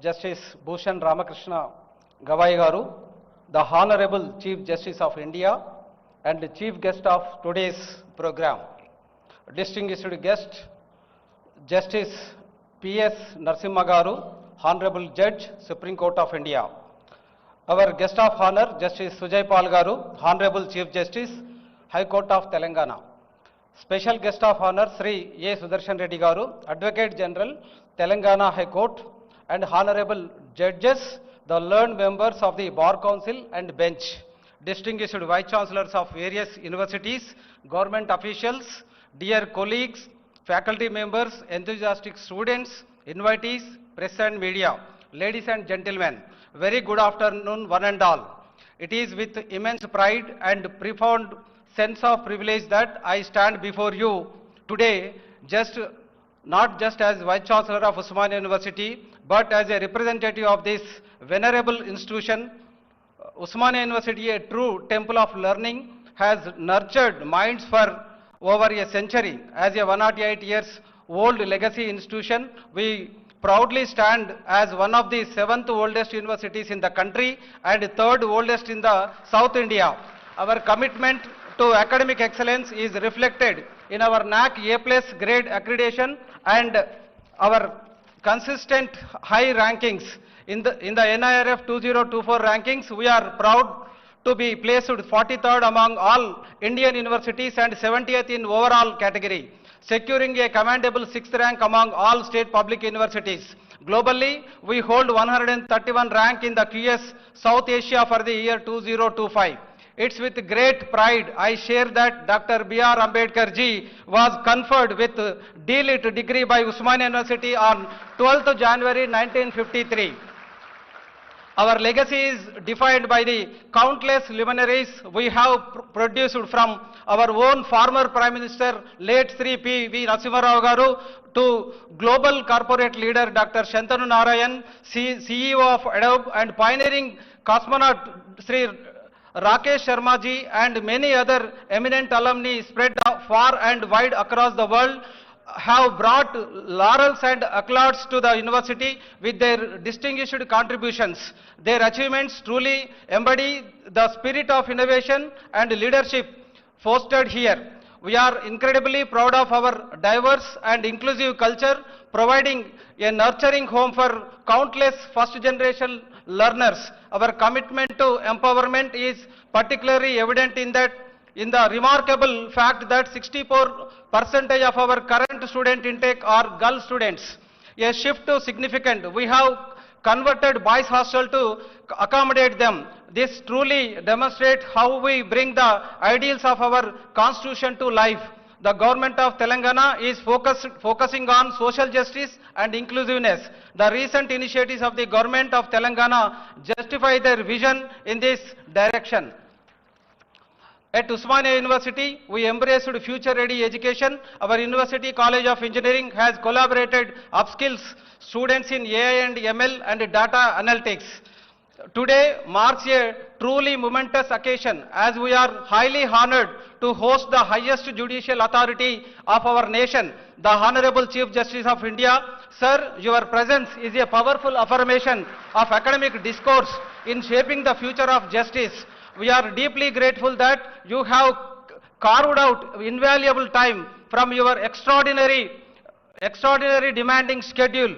Justice Bhushan Ramakrishna Gavai Garu, the Honorable Chief Justice of India and the Chief Guest of today's program. Distinguished guest, Justice P.S. Narasimha Garu, Honorable Judge, Supreme Court of India. Our guest of honor, Justice Sujay Pal Garu, Honorable Chief Justice, High Court of Telangana. Special guest of honor, Sri A. Sudarshan Reddy Garu, Advocate General, Telangana High Court, and Honorable Judges, the learned members of the Bar Council and Bench, distinguished Vice Chancellors of various universities, government officials, dear colleagues, faculty members, enthusiastic students, invitees, press and media, ladies and gentlemen, very good afternoon one and all. It is with immense pride and profound sense of privilege that I stand before you today, not just as Vice Chancellor of Osmania University, but as a representative of this venerable institution. Osmania University, a true temple of learning, has nurtured minds for over a century. As a 108 years old legacy institution, we proudly stand as one of the 7th oldest universities in the country and 3rd oldest in the South India. Our commitment to academic excellence is reflected in our NAC A+ grade accreditation and our consistent high rankings. In the NIRF 2024 rankings, we are proud to be placed 43rd among all Indian universities and 70th in overall category, securing a commendable 6th rank among all state public universities. Globally, we hold 131 rank in the QS South Asia for the year 2025. It's with great pride I share that Dr. B.R. Ambedkar ji was conferred with D.Litt degree by Osmania University on 12th January 1953. Our legacy is defined by the countless luminaries we have produced, from our own former Prime Minister, late Sri P.V. Narasimha Rao Garu, to global corporate leader Dr. Shantanu Narayan, CEO of Adobe, and pioneering cosmonaut Sri Rakesh Sharma ji, and many other eminent alumni spread far and wide across the world, have brought laurels and accolades to the university with their distinguished contributions. Their achievements truly embody the spirit of innovation and leadership fostered here. We are incredibly proud of our diverse and inclusive culture, providing a nurturing home for countless first-generation learners. Our commitment to empowerment is particularly evident in the remarkable fact that 64% of our current student intake are girl students. A shift to significant. We have converted boys hostel to accommodate them. This truly demonstrates how we bring the ideals of our constitution to life. The government of Telangana is focusing on social justice and inclusiveness. The recent initiatives of the government of Telangana justify their vision in this direction. At Osmania University, we embraced future-ready education. Our University College of Engineering has collaborated upskills students in AI and ML and data analytics. Today marks a truly momentous occasion as we are highly honored to host the highest judicial authority of our nation, the Honorable Chief Justice of India. Sir, your presence is a powerful affirmation of academic discourse in shaping the future of justice. We are deeply grateful that you have carved out invaluable time from your extraordinary demanding schedule.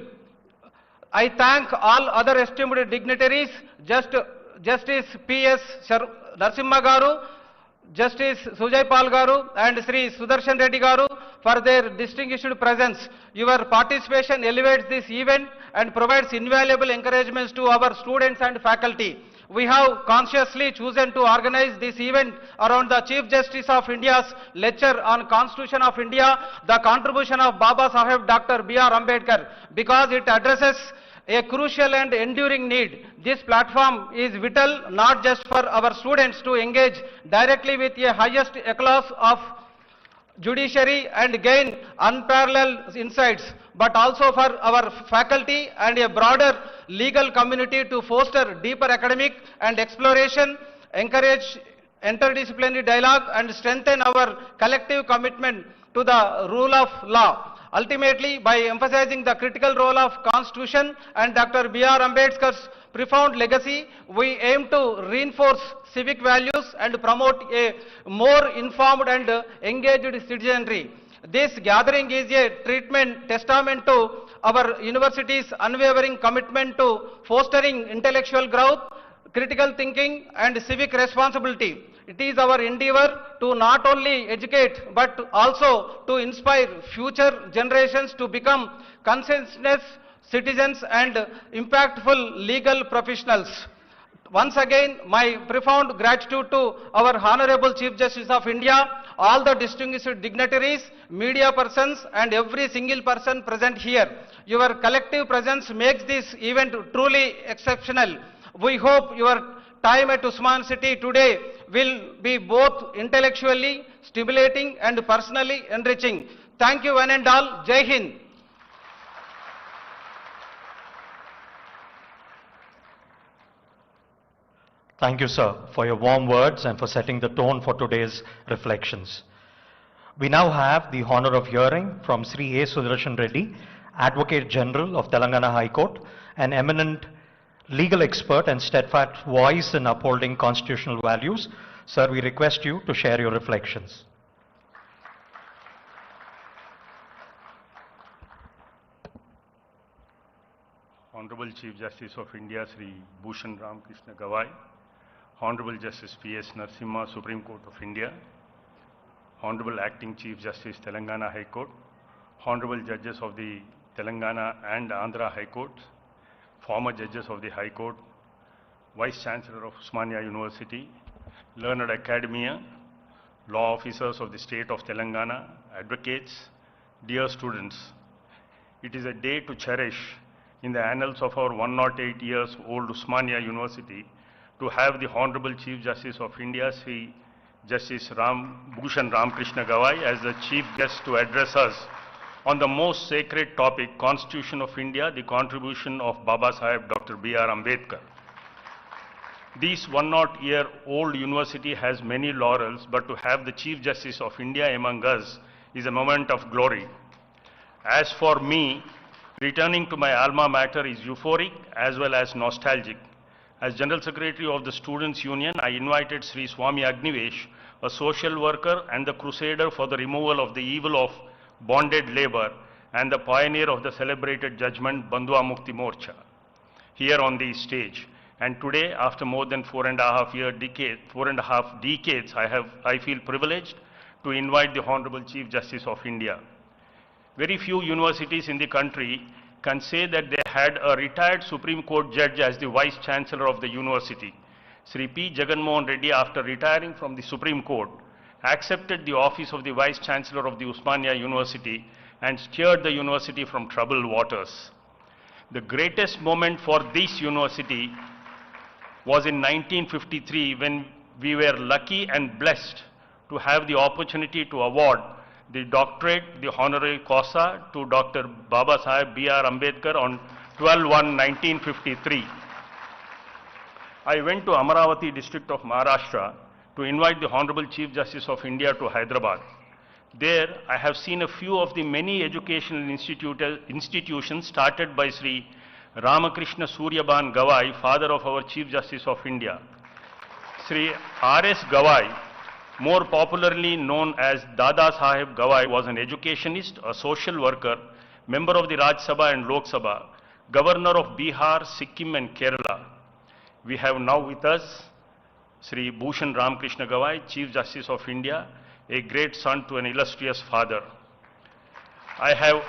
I thank all other esteemed dignitaries, Justice P.S. Narasimha Garu, Justice Sujay Pal Garu, and Sri Sudarshan Reddy Garu for their distinguished presence. Your participation elevates this event and provides invaluable encouragements to our students and faculty. We have consciously chosen to organize this event around the Chief Justice of India's lecture on Constitution of India, the contribution of Baba Saheb Dr. B.R. Ambedkar, because it addresses a crucial and enduring need. This platform is vital not just for our students to engage directly with the highest echelons of judiciary and gain unparalleled insights, but also for our faculty and a broader legal community to foster deeper academic and exploration, encourage interdisciplinary dialogue, and strengthen our collective commitment to the rule of law. Ultimately, by emphasizing the critical role of Constitution and Dr. B.R. Ambedkar's profound legacy, we aim to reinforce civic values and promote a more informed and engaged citizenry. This gathering is a testament to our university's unwavering commitment to fostering intellectual growth, critical thinking and civic responsibility. It is our endeavor to not only educate but also to inspire future generations to become conscientious citizens and impactful legal professionals. Once again, my profound gratitude to our Honorable Chief Justice of India, all the distinguished dignitaries, media persons and every single person present here. Your collective presence makes this event truly exceptional. We hope your time at Usman City today will be both intellectually stimulating and personally enriching. Thank you one and all. Jai Hind. Thank you, sir, for your warm words and for setting the tone for today's reflections. We now have the honor of hearing from Sri A. Sudarshan Reddy, Advocate General of Telangana High Court, an eminent legal expert and steadfast voice in upholding constitutional values. Sir, we request you to share your reflections. Honorable Chief Justice of India, Sri Bhushan Ram Krishna Gawai, Honorable Justice P.S. Narasimha, Supreme Court of India, Honorable Acting Chief Justice, Telangana High Court, Honorable Judges of the Telangana and Andhra High Court, former Judges of the High Court, Vice Chancellor of Osmania University, Learned Academia, Law Officers of the State of Telangana, Advocates, dear students, it is a day to cherish in the annals of our 108 years old Osmania University to have the Honorable Chief Justice of India, Sri Justice Bhushan Ram Krishna Gawai, as the Chief Guest to address us on the most sacred topic, Constitution of India, the contribution of Baba Saheb Dr. B.R. Ambedkar. This 108-year-old university has many laurels, but to have the Chief Justice of India among us is a moment of glory. As for me, returning to my alma mater is euphoric as well as nostalgic. As General Secretary of the Students' Union, I invited Sri Swami Agnivesh, a social worker and the crusader for the removal of the evil of bonded labor and the pioneer of the celebrated judgment Bandhua Mukti Morcha, here on the stage. And today, after more than 4.5 decades, I feel privileged to invite the Honorable Chief Justice of India. Very few universities in the country can say that they had a retired Supreme Court judge as the Vice Chancellor of the university. Sri P. Jagan Mohan Reddy, after retiring from the Supreme Court, accepted the office of the Vice Chancellor of the Osmania University and steered the university from troubled waters. The greatest moment for this university was in 1953 when we were lucky and blessed to have the opportunity to award the doctorate, the honorary causa, to Dr. Baba Saheb B.R. Ambedkar on 12/1/1953. I went to Amaravati district of Maharashtra to invite the Honorable Chief Justice of India to Hyderabad. There, I have seen a few of the many educational institutions started by Sri Ramakrishna Suryaban Gawai, father of our Chief Justice of India. Sri R.S. Gawai, more popularly known as Dada Saheb Gawai, was an educationist, a social worker, member of the Raj Sabha and Lok Sabha, governor of Bihar, Sikkim and Kerala. We have now with us Sri Bhushan Ram Krishna Gawai, Chief Justice of India, a great son to an illustrious father. I have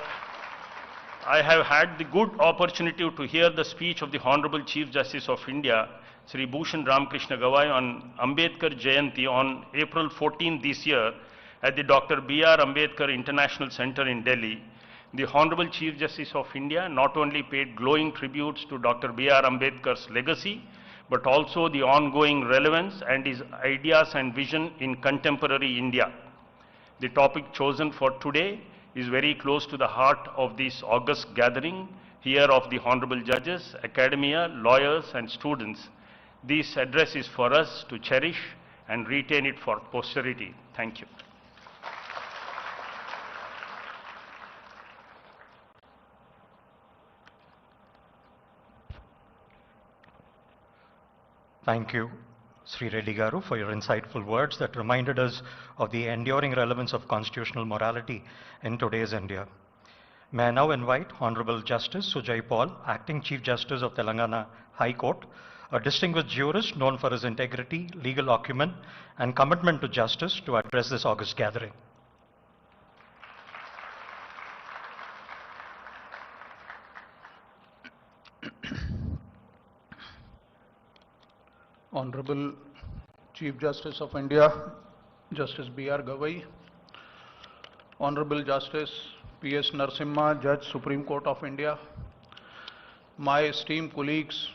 had the good opportunity to hear the speech of the Honorable Chief Justice of India, Sri Bhushan Ram Krishna Gawai, on Ambedkar Jayanti on April 14 this year at the Dr. B.R. Ambedkar International Center in Delhi. The Honorable Chief Justice of India not only paid glowing tributes to Dr. B.R. Ambedkar's legacy, but also the ongoing relevance and his ideas and vision in contemporary India. The topic chosen for today is very close to the heart of this august gathering here of the honorable judges, academia, lawyers and students. This address is for us to cherish and retain it for posterity. Thank you. Thank you, Sri Reddy Garu, for your insightful words that reminded us of the enduring relevance of constitutional morality in today's India. May I now invite Honorable Justice Sujay Paul, Acting Chief Justice of Telangana High Court, a distinguished jurist known for his integrity, legal acumen, and commitment to justice, to address this august gathering. Honorable Chief Justice of India, Justice B.R. Gavai, Honorable Justice P.S. Narasimha, Judge, Supreme Court of India, my esteemed colleagues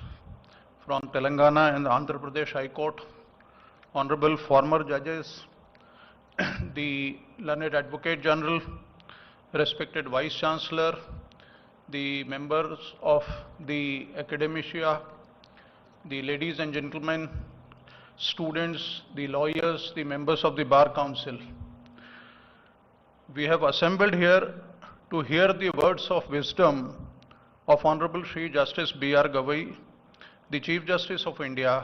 from Telangana and the Andhra Pradesh High Court, Honorable former judges, the learned Advocate General, respected Vice Chancellor, the members of the Academia, the ladies and gentlemen, students, the lawyers, the members of the Bar Council. We have assembled here to hear the words of wisdom of Honorable Shri Justice B.R. Gavai, the Chief Justice of India,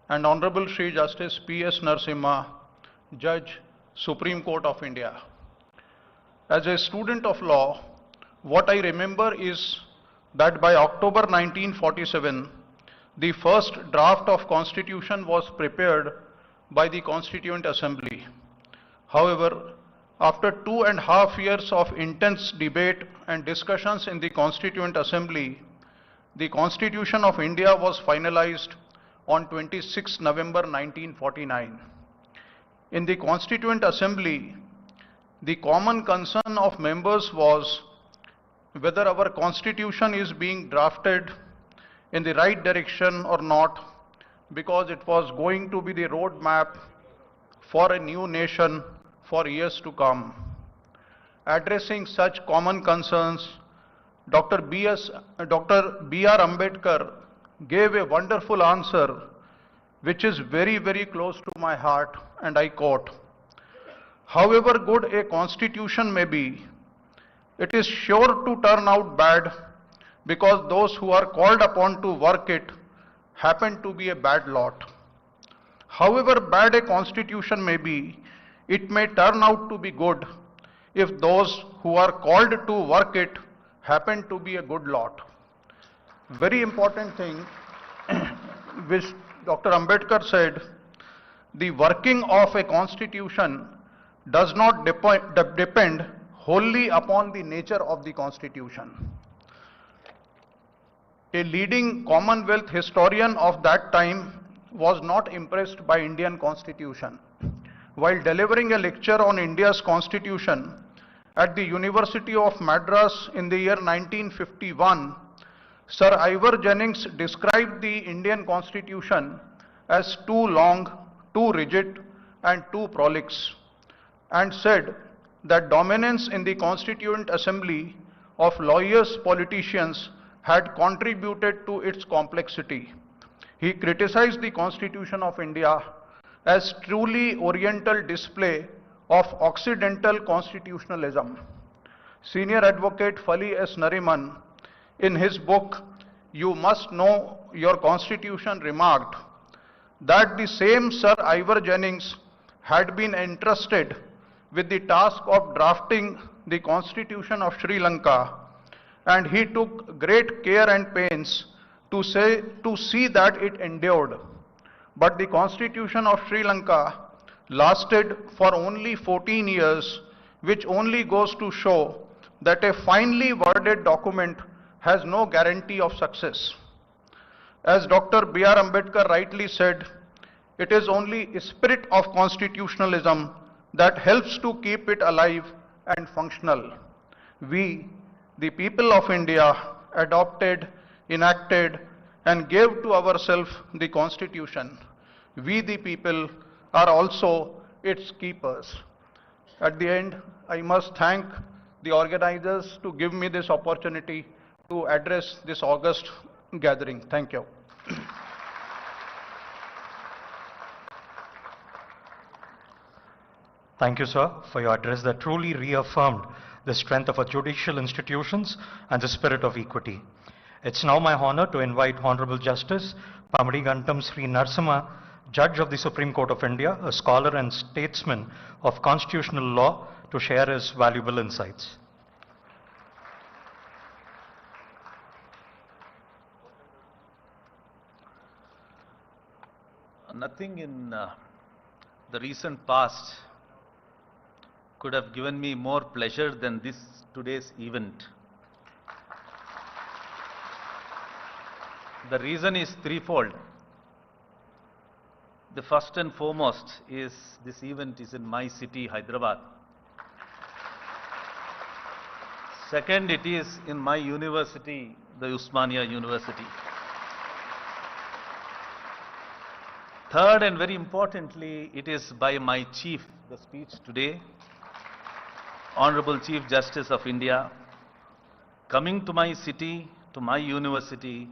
and Honorable Shri Justice P.S. Narasimha, Judge, Supreme Court of India. As a student of law, what I remember is that by October 1947, the first draft of Constitution was prepared by the Constituent Assembly. However, after 2.5 years of intense debate and discussions in the Constituent Assembly, the Constitution of India was finalized on 26 November 1949. In the Constituent Assembly, the common concern of members was whether our Constitution is being drafted in the right direction or not, because it was going to be the roadmap for a new nation for years to come. Addressing such common concerns, Dr. B.R. Ambedkar gave a wonderful answer which is very, very close to my heart, and I quote, "However good a constitution may be, it is sure to turn out bad because those who are called upon to work it happen to be a bad lot. However bad a constitution may be, it may turn out to be good if those who are called to work it happen to be a good lot." Very important thing which Dr. Ambedkar said, the working of a constitution does not depend wholly upon the nature of the constitution. A leading Commonwealth historian of that time was not impressed by Indian Constitution. While delivering a lecture on India's Constitution at the University of Madras in the year 1951, Sir Ivor Jennings described the Indian Constitution as too long, too rigid, and too prolix, and said that dominance in the Constituent Assembly of lawyers, politicians had contributed to its complexity. He criticized the Constitution of India as truly oriental display of Occidental constitutionalism. Senior Advocate Fali S. Nariman, in his book, "You Must Know Your Constitution," remarked that the same Sir Ivor Jennings had been entrusted with the task of drafting the Constitution of Sri Lanka, and he took great care and pains to see that it endured. But the Constitution of Sri Lanka lasted for only 14 years, which only goes to show that a finely worded document has no guarantee of success. As Dr. B.R. Ambedkar rightly said, it is only a spirit of constitutionalism that helps to keep it alive and functional. We, the people of India, adopted, enacted, and gave to ourselves the Constitution. We, the people, are also its keepers. At the end, I must thank the organizers to give me this opportunity to address this august gathering. Thank you. Thank you, sir, for your address that truly reaffirmed the strength of our judicial institutions and the spirit of equity. It's now my honor to invite Honorable Justice Pamadigantam Sri Narasimha, Judge of the Supreme Court of India, a scholar and statesman of constitutional law, to share his valuable insights. Nothing in the recent past could have given me more pleasure than today's event. The reason is threefold. The first and foremost is this event is in my city, Hyderabad. Second, it is in my university, the Usmania University. Third, and very importantly, it is by my chief, the speech today, Honorable Chief Justice of India, coming to my city, to my university,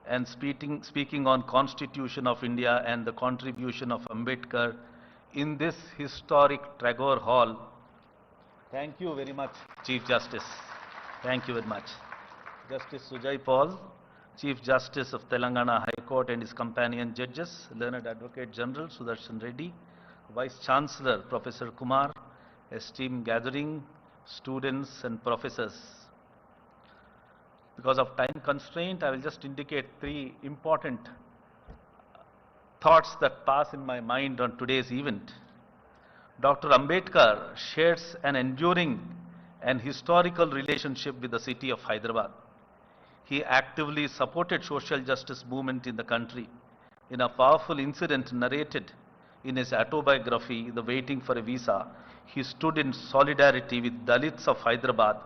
and speaking on Constitution of India and the contribution of Ambedkar in this historic Tagore Hall. Thank you very much, Chief Justice. Thank you very much. Justice Sujay Paul, Chief Justice of Telangana High Court and his companion judges, Learned Advocate General Sudarshan Reddy, Vice Chancellor Professor Kumar, esteemed gathering, students and professors. Because of time constraint, I will just indicate three important thoughts that pass in my mind on today's event. Dr. Ambedkar shares an enduring and historical relationship with the city of Hyderabad. He actively supported social justice movement in the country. In a powerful incident narrated in his autobiography, The Waiting for a Visa, he stood in solidarity with Dalits of Hyderabad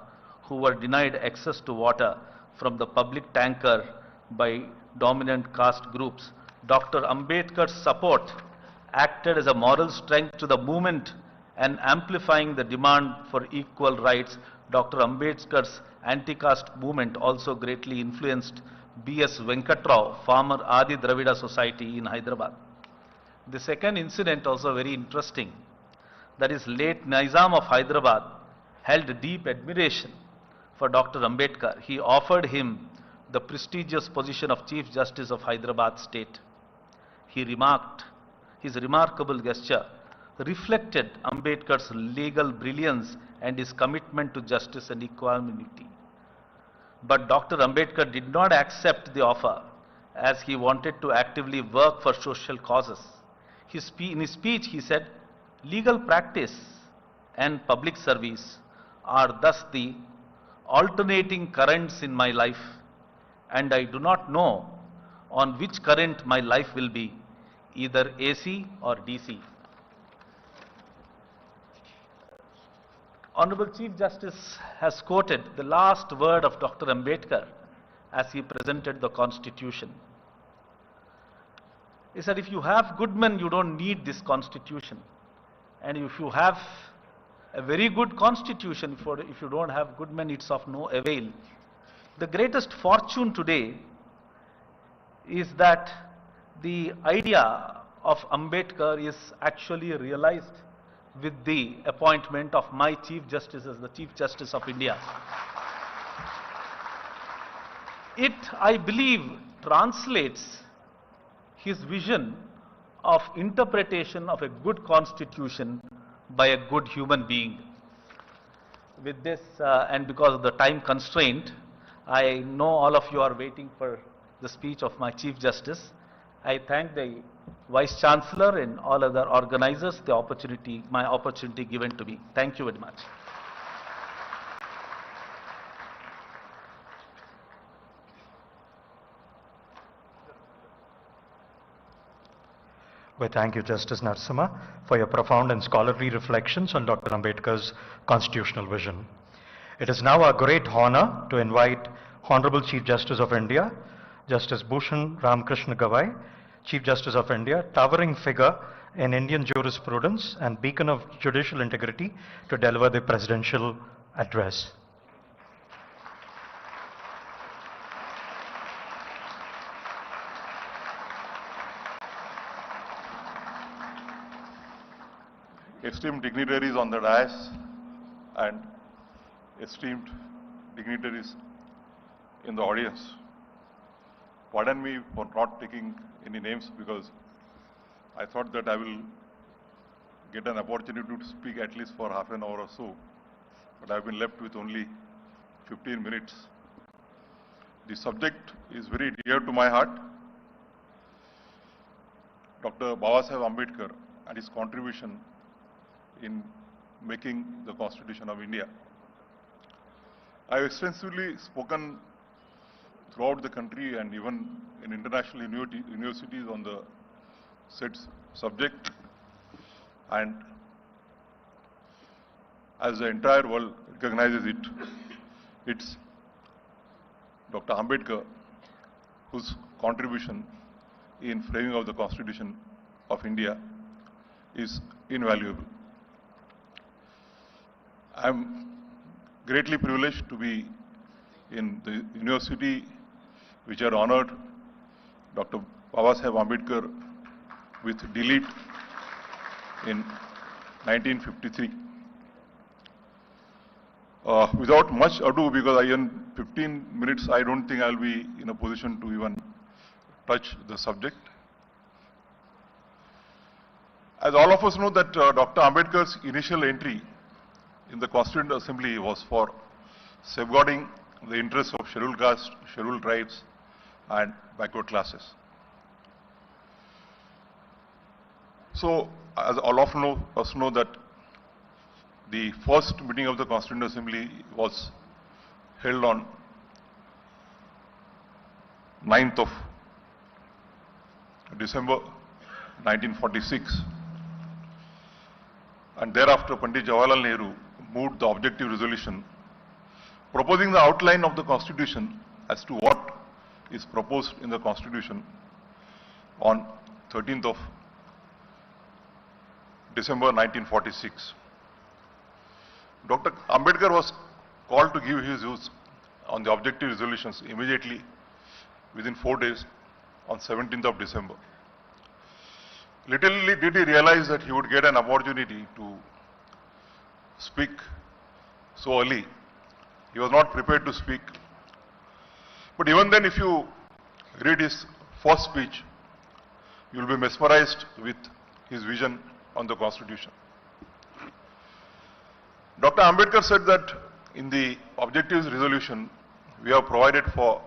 who were denied access to water from the public tanker by dominant caste groups. Dr. Ambedkar's support acted as a moral strength to the movement and amplifying the demand for equal rights. Dr. Ambedkar's anti-caste movement also greatly influenced B.S. Venkatrao, former Adi Dravida Society in Hyderabad. The second incident also very interesting. That is, late Nizam of Hyderabad held deep admiration for Dr. Ambedkar. He offered him the prestigious position of Chief Justice of Hyderabad State. He remarked, his remarkable gesture reflected Ambedkar's legal brilliance and his commitment to justice and equality. But Dr. Ambedkar did not accept the offer, as he wanted to actively work for social causes. In his speech, he said, "Legal practice and public service are thus the alternating currents in my life, and I do not know on which current my life will be, either AC or DC." Honorable Chief Justice has quoted the last word of Dr. Ambedkar as he presented the Constitution. He said, if you have good men, you don't need this Constitution. And if you have a very good Constitution, if you don't have good men, it's of no avail. The greatest fortune today is that the idea of Ambedkar is actually realized with the appointment of my Chief Justice as the Chief Justice of India. It, I believe, translates his vision of interpretation of a good constitution by a good human being. With this, and because of the time constraint, I know all of you are waiting for the speech of my Chief Justice. I thank the Vice Chancellor and all other organizers my opportunity given to me. Thank you very much. We thank you, Justice Narasimha, for your profound and scholarly reflections on Dr. Ambedkar's constitutional vision. It is now our great honor to invite Honorable Chief Justice of India, Justice Bhushan Ramakrishna Gawai, Chief Justice of India, towering figure in Indian jurisprudence and beacon of judicial integrity, to deliver the presidential address. Esteemed dignitaries on the dais and esteemed dignitaries in the audience, Pardon me for not taking any names because I thought that I will get an opportunity to speak at least for half an hour or so, but I've been left with only 15 minutes. The subject is very dear to my heart. Dr. Babasaheb Ambedkar and his contribution in making the Constitution of India. I have extensively spoken throughout the country and even in international universities on the said subject, and as the entire world recognizes it, it's Dr. Ambedkar whose contribution in framing of the Constitution of India is invaluable. I am greatly privileged to be in the university which had honored Dr. Babasaheb Ambedkar with delete in 1953. Without much ado, because in 15 minutes I don't think I'll be in a position to even touch the subject. As all of us know that Dr. Ambedkar's initial entry in the Constituent Assembly was for safeguarding the interests of scheduled castes, scheduled tribes and backward classes. So, as all of us know that the first meeting of the Constituent Assembly was held on 9th of December 1946, and thereafter Pandit Jawaharlal Nehru moved the objective resolution proposing the outline of the Constitution as to what is proposed in the Constitution on 13th of December 1946. Dr. Ambedkar was called to give his views on the objective resolutions immediately within 4 days on 17th of December. Little did he realize that he would get an opportunity to speak so early. He was not prepared to speak. But even then, if you read his first speech, you will be mesmerized with his vision on the Constitution. Dr. Ambedkar said that in the objectives resolution, we have provided for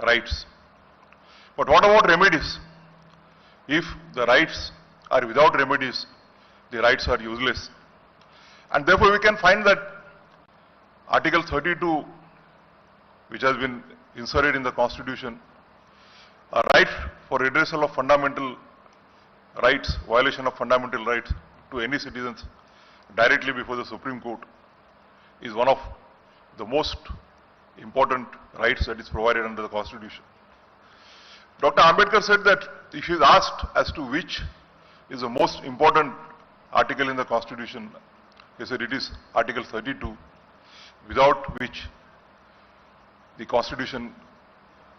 rights. But what about remedies? If the rights are without remedies, the rights are useless. And therefore we can find that Article 32, which has been inserted in the Constitution, a right for redressal of fundamental rights, violation of fundamental rights to any citizens directly before the Supreme Court, is one of the most important rights that is provided under the Constitution. Dr. Ambedkar said that if he is asked as to which is the most important article in the Constitution, he said it is Article 32, without which the Constitution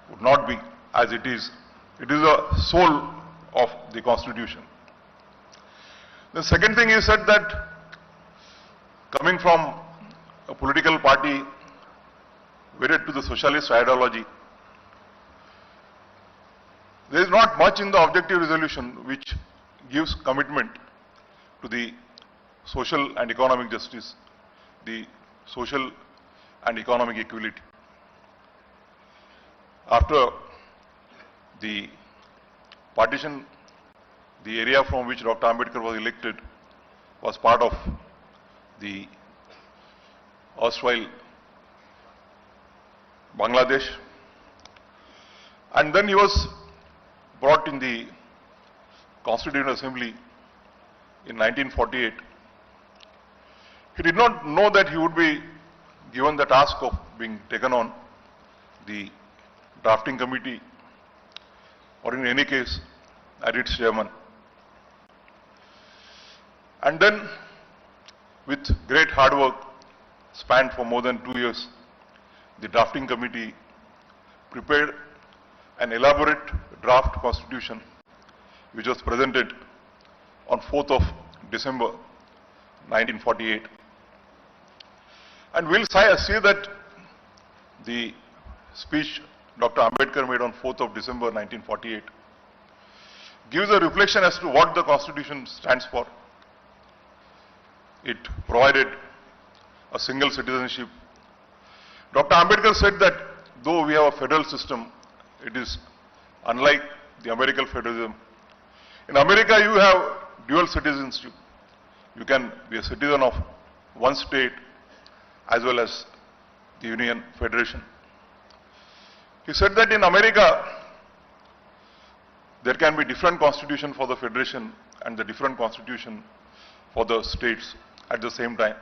would not be as it is. It is the soul of the Constitution. The second thing he said that coming from a political party wedded to the socialist ideology, there is not much in the objective resolution which gives commitment to the social and economic justice, the social and economic equality. After the partition, the area from which Dr. Ambedkar was elected was part of the erstwhile Bangladesh, and then he was brought in the Constituent Assembly in 1948. He did not know that he would be given the task of being taken on the drafting committee, or in any case as its chairman. And then with great hard work spanned for more than 2 years, the drafting committee prepared an elaborate draft constitution which was presented on 4th of December 1948. And we'll say that the speech Dr. Ambedkar made on 4th of December 1948 gives a reflection as to what the Constitution stands for. It provided a single citizenship. Dr. Ambedkar said that though we have a federal system, it is unlike the American federalism. In America, you have dual citizenship. You can be a citizen of one state as well as the Union Federation. He said that in America, there can be different constitution for the federation and the different constitution for the states at the same time.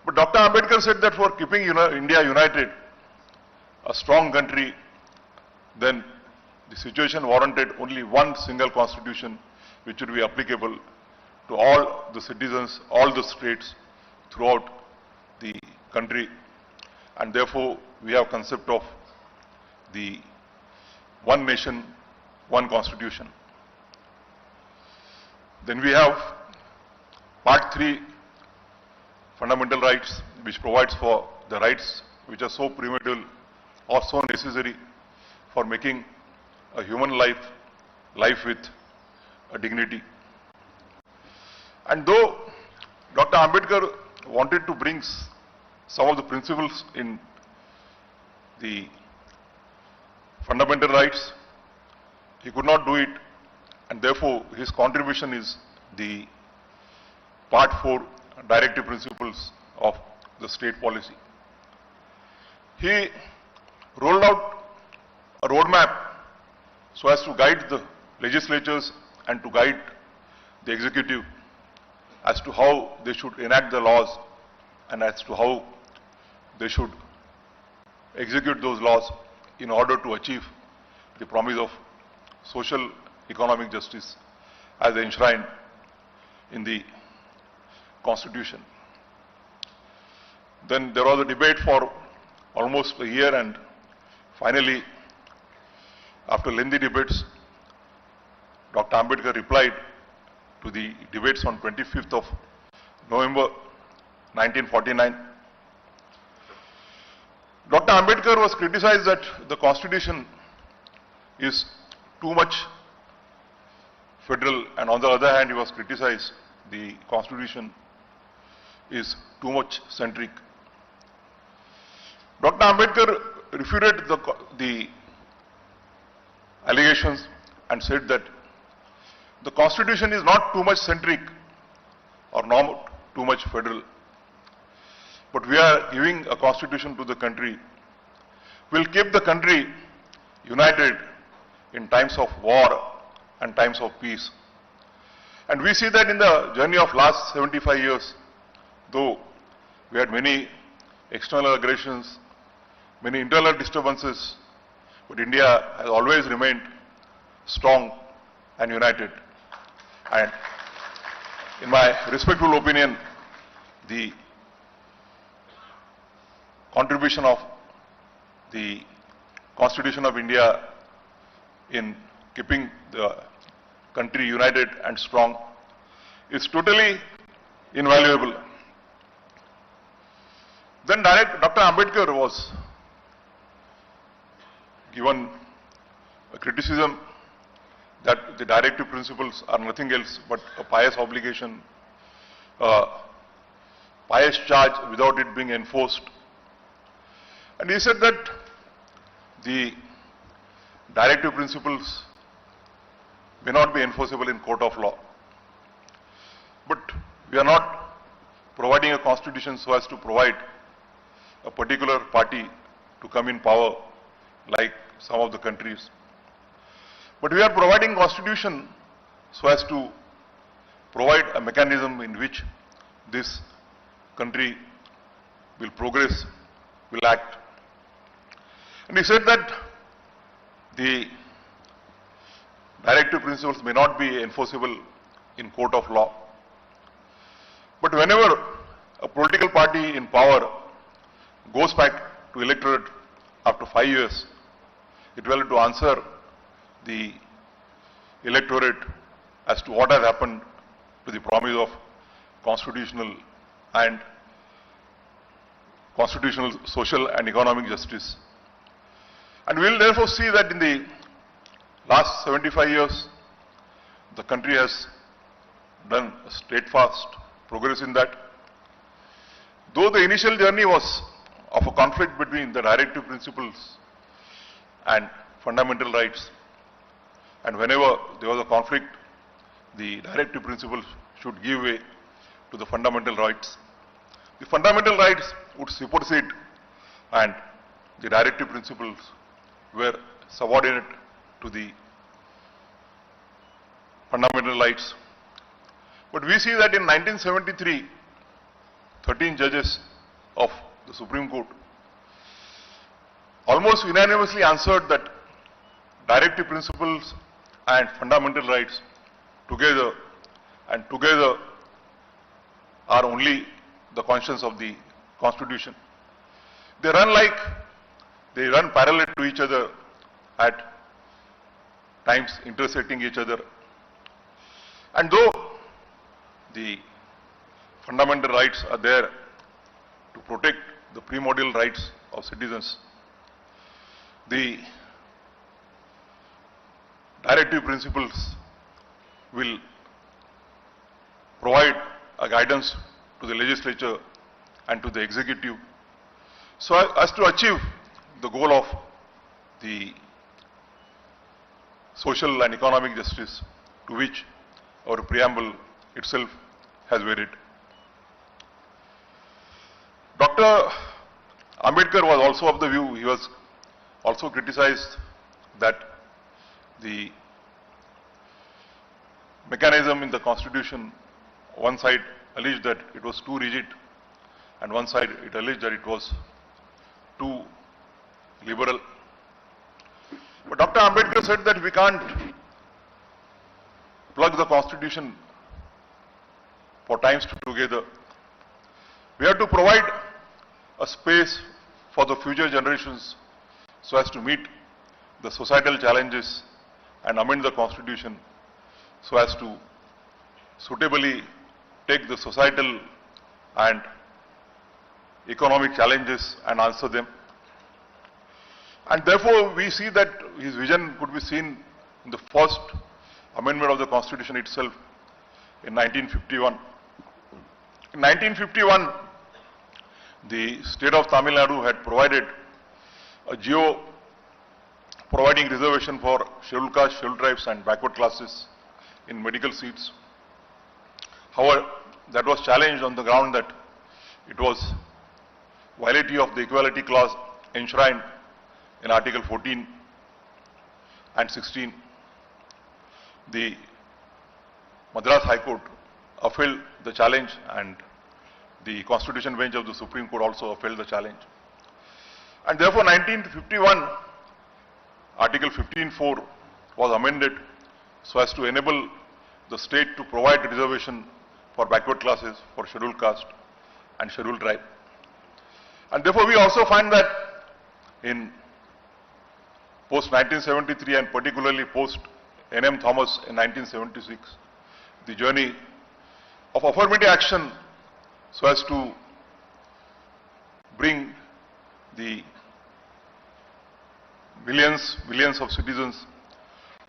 But Dr. Ambedkar said that for keeping India united, a strong country, then the situation warranted only one single constitution which would be applicable to all the citizens, all the states throughout the country. And therefore, we have concept of the one nation, one constitution. Then we have part 3, fundamental rights, which provides for the rights which are so primitive or so necessary for making a human life with a dignity. And though Dr. Ambedkar wanted to bring some of the principles in the fundamental rights, he could not do it, and therefore his contribution is the part 4, directive principles of the state policy. He rolled out a roadmap so as to guide the legislatures and to guide the executive as to how they should enact the laws and as to how they should execute those laws in order to achieve the promise of social economic justice as enshrined in the Constitution. Then there was a debate for almost a year, and finally, after lengthy debates, Dr. Ambedkar replied to the debates on 25th of November 1949. Dr. Ambedkar was criticized that the Constitution is too much federal, and on the other hand, he was criticized the Constitution is too much centric. Dr. Ambedkar refuted the allegations and said that the Constitution is not too much centric or not too much federal, but we are giving a Constitution to the country. We'll keep the country united in times of war and times of peace. And we see that in the journey of last 75 years, though we had many external aggressions, many internal disturbances, but India has always remained strong and united. And in my respectful opinion, the contribution of the Constitution of India in keeping the country united and strong is totally invaluable. Then Dr. Ambedkar was given a criticism that the directive principles are nothing else but a pious obligation, a pious charge without it being enforced. And he said that the directive principles may not be enforceable in court of law. But we are not providing a constitution so as to provide a particular party to come in power like some of the countries. But we are providing constitution so as to provide a mechanism in which this country will progress, will act. And he said that the directive principles may not be enforceable in court of law. But whenever a political party in power goes back to electorate after 5 years, it will have to answer the electorate as to what has happened to the promise of constitutional social and economic justice. And we will therefore see that in the last 75 years, the country has done steadfast progress in that. Though the initial journey was of a conflict between the directive principles and fundamental rights, and whenever there was a conflict, the directive principles should give way to the fundamental rights. The fundamental rights would supersede and the directive principles were subordinate to the fundamental rights. But we see that in 1973, 13 judges of the Supreme Court almost unanimously answered that directive principles and fundamental rights together are only the conscience of the Constitution. They run parallel to each other, at times intersecting each other. And though the fundamental rights are there to protect the primordial rights of citizens, the directive principles will provide a guidance to the legislature and to the executive so as to achieve the goal of the social and economic justice to which our preamble itself has wedded. Dr. Ambedkar was also of the view, he was also criticized that the mechanism in the Constitution, one side alleged that it was too rigid and one side it alleged that it was too liberal. But Dr. Ambedkar said that we can't plug the Constitution for times together. We have to provide a space for the future generations so as to meet the societal challenges and amend the Constitution so as to suitably take the societal and economic challenges and answer them. And therefore, we see that his vision could be seen in the first amendment of the Constitution itself in 1951. In 1951, the state of Tamil Nadu had provided a GO providing reservation for scheduled caste, scheduled tribes and backward classes in medical seats. However, that was challenged on the ground that it was violative of the equality clause enshrined in Article 14 and 16. The Madras High Court upheld the challenge and the Constitution Bench of the Supreme Court also upheld the challenge. And therefore 1951, Article 15(4) was amended so as to enable the state to provide reservation for backward classes, for scheduled caste and scheduled tribe. And therefore we also find that in post-1973 and particularly post-N.M. Thomas in 1976, the journey of affirmative action so as to bring the millions of citizens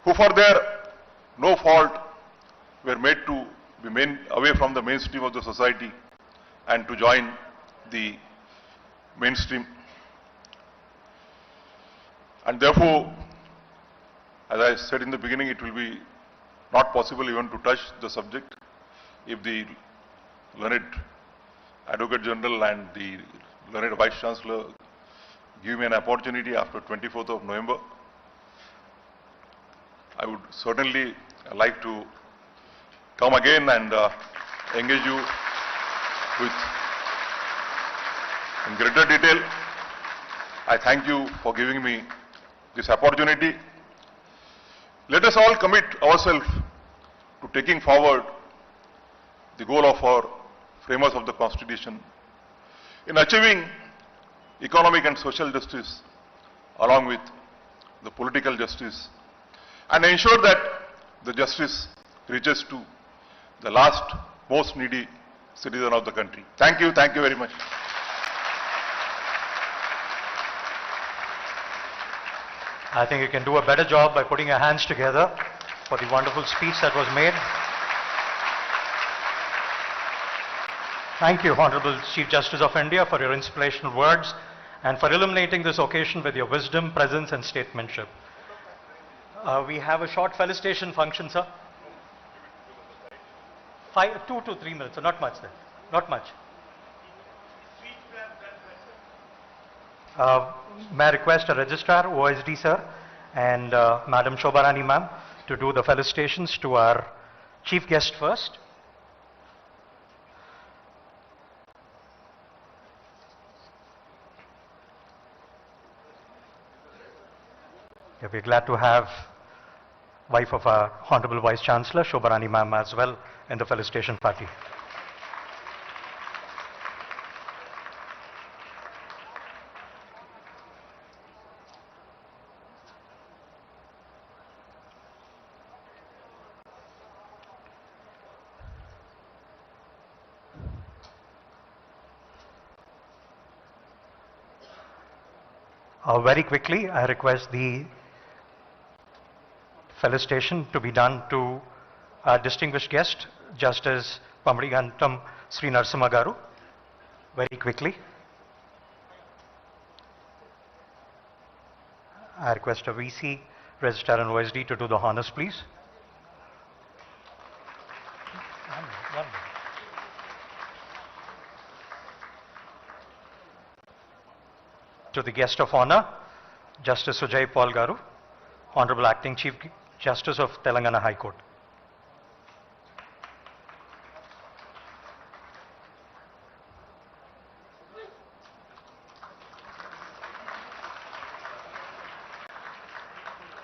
who for their no fault were made to be away from the mainstream of the society and to join the mainstream. And therefore, as I said in the beginning, it will be not possible even to touch the subject if the learned Advocate General and the learned Vice Chancellor give me an opportunity after 24th of November. I would certainly like to come again and engage you in greater detail. I thank you for giving me this opportunity. Let us all commit ourselves to taking forward the goal of our framers of the Constitution in achieving economic and social justice along with the political justice and ensure that the justice reaches to the last most needy citizen of the country. Thank you very much. I think you can do a better job by putting your hands together for the wonderful speech that was made. Thank you, Honorable Chief Justice of India, for your inspirational words and for illuminating this occasion with your wisdom, presence and statesmanship. We have a short felicitation function, sir. 2 to 3 minutes, so not much then. Not much. May I request a registrar, OSD sir, and Madam Shobharani ma'am to do the felicitations to our chief guest first. Yeah, we're glad to have wife of our Honorable Vice Chancellor, Shobharani ma'am, as well in the felicitation party. Very quickly, I request the felicitation to be done to our distinguished guest, Justice Pamadigantam Sri Narasimha Garu. Very quickly. I request a VC, Registrar and OSD to do the honors, please. To the guest of honor, Justice Sujay Paul Garu, Honorable Acting Chief Justice of Telangana High Court.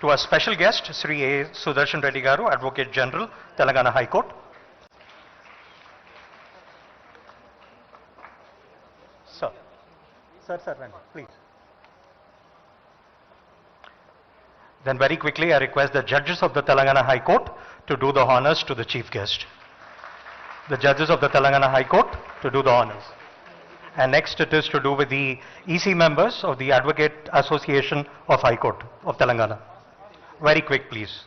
To our special guest, Sri A. Sudarshan Reddy Garu, Advocate General, Telangana High Court. Sir, please. Then very quickly, I request the judges of the Telangana High Court to do the honors to the chief guest. The judges of the Telangana High Court to do the honors. And next it is to do with the EC members of the Advocate Association of High Court of Telangana. Very quick, please.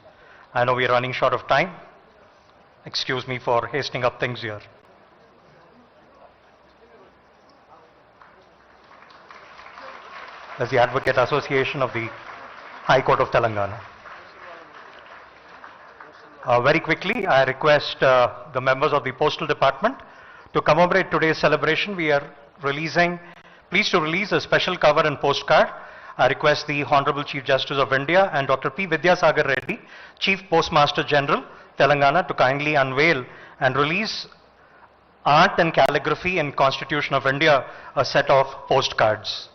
I know we are running short of time. Excuse me for hastening up things here. As the Advocate Association of the High Court of Telangana. Very quickly, I request the members of the Postal Department to commemorate today's celebration. We are pleased to release a special cover and postcard. I request the Honorable Chief Justice of India and Dr. P. Vidyasagar Reddy, Chief Postmaster General, Telangana, to kindly unveil and release Art and Calligraphy in Constitution of India, a set of postcards.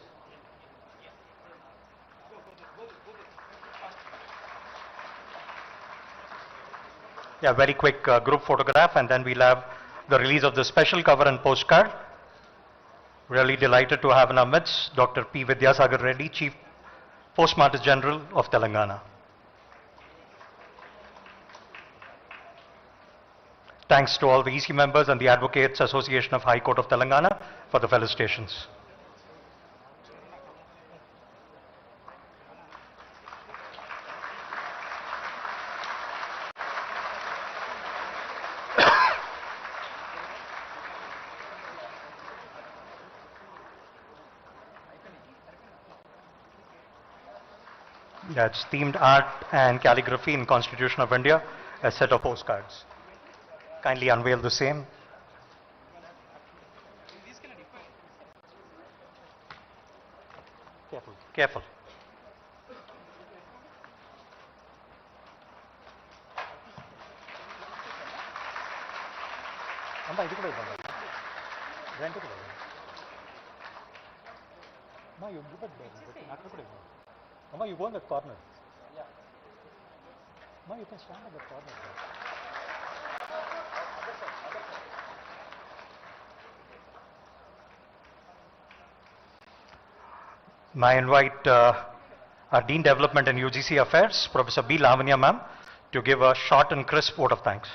Yeah, very quick group photograph, and then we'll have the release of the special cover and postcard. Really delighted to have in our midst Dr. P. Vidyasagar Reddy, Chief Postmaster General of Telangana. Thanks to all the EC members and the Advocates Association of High Court of Telangana for the felicitations. That's themed art and calligraphy in Constitution of India, a set of postcards. Kindly unveil the same. Careful, careful. Amma, you go in that corner. Yeah. Amma, you can stand at that corner. May I invite our Dean Development and UGC Affairs, Professor B. Lavanya ma'am, to give a short and crisp vote of thanks.